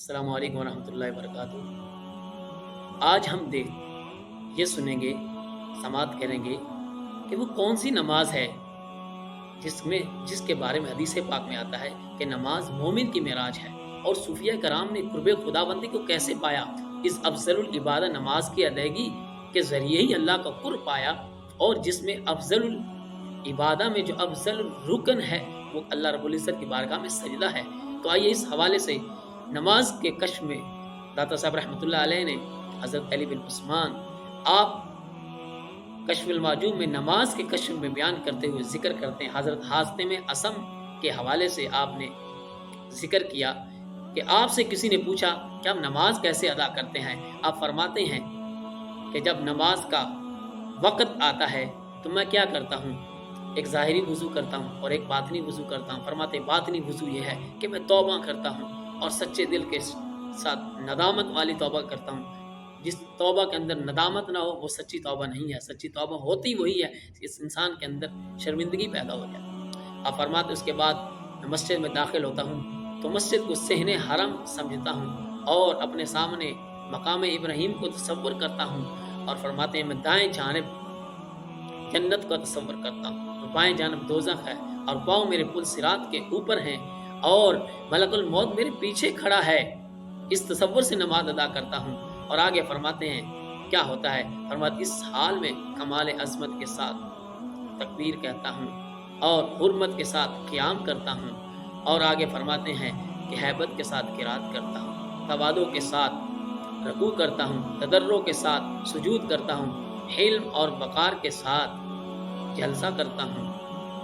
السلام علیکم ورحمۃ اللہ وبرکاتہ۔ آج ہم یہ سنیں گے، سماعت کریں گے کہ وہ کون سی نماز ہے جس کے بارے میں حدیث پاک میں آتا ہے کہ نماز مومن کی معراج ہے، اور صوفیہ کرام نے قرب خداوندی کو کیسے پایا۔ اس افضل العبادہ نماز کی ادائیگی کے ذریعے ہی اللہ کا قرب پایا، اور جس میں افضل العبادہ میں جو افضل الرکن ہے وہ اللہ رب العزت کی بارگاہ میں سجدہ ہے۔ تو آئیے اس حوالے سے نماز کے کشف میں داتا صاحب رحمۃ اللہ علیہ نے حضرت علی بن عثمان آپ کشف المعجوب میں نماز کے کشف میں بیان کرتے ہوئے ذکر کرتے ہیں۔ حضرت حاتم اسم کے حوالے سے آپ نے ذکر کیا کہ آپ سے کسی نے پوچھا کہ آپ نماز کیسے ادا کرتے ہیں۔ آپ فرماتے ہیں کہ جب نماز کا وقت آتا ہے تو میں کیا کرتا ہوں، ایک ظاہری وضو کرتا ہوں اور ایک باطنی وضو کرتا ہوں۔ فرماتے ہیں باطنی وضو یہ ہے کہ میں توبہ کرتا ہوں اور سچے دل کے ساتھ ندامت والی توبہ کرتا ہوں۔ جس توبہ کے اندر ندامت نہ ہو وہ سچی توبہ نہیں ہے۔ سچی توبہ ہوتی وہی ہے اس انسان کے اندر شرمندگی پیدا ہو جائے۔ آپ فرماتے اس کے بعد میں مسجد میں داخل ہوتا ہوں تو مسجد کو صحن حرم سمجھتا ہوں اور اپنے سامنے مقام ابراہیم کو تصور کرتا ہوں، اور فرماتے ہیں میں دائیں جانب جنت کا تصور کرتا ہوں اور بائیں جانب دوزخ ہے، اور پاؤں میرے پل صراط کے اوپر ہیں اور ملک الموت میرے پیچھے کھڑا ہے۔ اس تصور سے نماز ادا کرتا ہوں۔ اور آگے فرماتے ہیں کیا ہوتا ہے، فرماتے اس حال میں کمال عظمت کے ساتھ تکبیر کہتا ہوں اور حرمت کے ساتھ قیام کرتا ہوں، اور آگے فرماتے ہیں کہ ہیبت کے ساتھ قرات کرتا ہوں، تواضع کے ساتھ رکوع کرتا ہوں، تضرع کے ساتھ سجود کرتا ہوں، حلم اور وقار کے ساتھ جلسہ کرتا ہوں،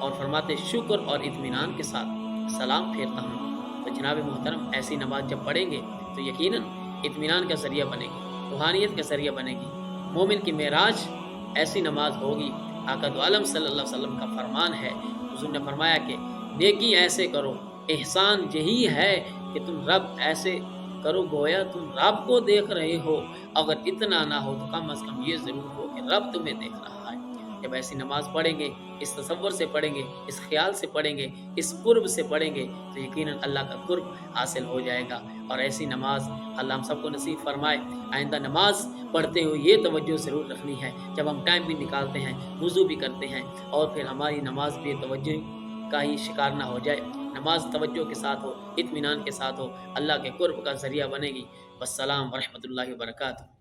اور فرماتے شکر اور اطمینان کے ساتھ سلام پھیرتا ہوں۔ تو جناب محترم ایسی نماز جب پڑھیں گے تو یقیناً اطمینان کا ذریعہ بنے گی، روحانیت کا ذریعہ بنے گی۔ مومن کی معراج ایسی نماز ہوگی۔ آقا دو عالم صلی اللہ علیہ وسلم کا فرمان ہے، حضور نے فرمایا کہ نیکی ایسے کرو، احسان یہی ہے کہ تم رب ایسے کرو گویا تم رب کو دیکھ رہے ہو، اگر اتنا نہ ہو تو کم از کم یہ ضرور ہو کہ رب تمہیں دیکھ رہا ہے۔ جب ایسی نماز پڑھیں گے، اس تصور سے پڑھیں گے، اس خیال سے پڑھیں گے، اس قرب سے پڑھیں گے تو یقیناً اللہ کا قرب حاصل ہو جائے گا۔ اور ایسی نماز اللہ ہم سب کو نصیب فرمائے۔ آئندہ نماز پڑھتے ہوئے یہ توجہ ضرور رکھنی ہے، جب ہم ٹائم بھی نکالتے ہیں، وضو بھی کرتے ہیں، اور پھر ہماری نماز بے توجہ کا ہی شکار نہ ہو جائے۔ نماز توجہ کے ساتھ ہو، اطمینان کے ساتھ ہو، اللہ کے قرب کا ذریعہ بنے گی۔ والسلام ورحمۃ اللہ وبرکاتہ۔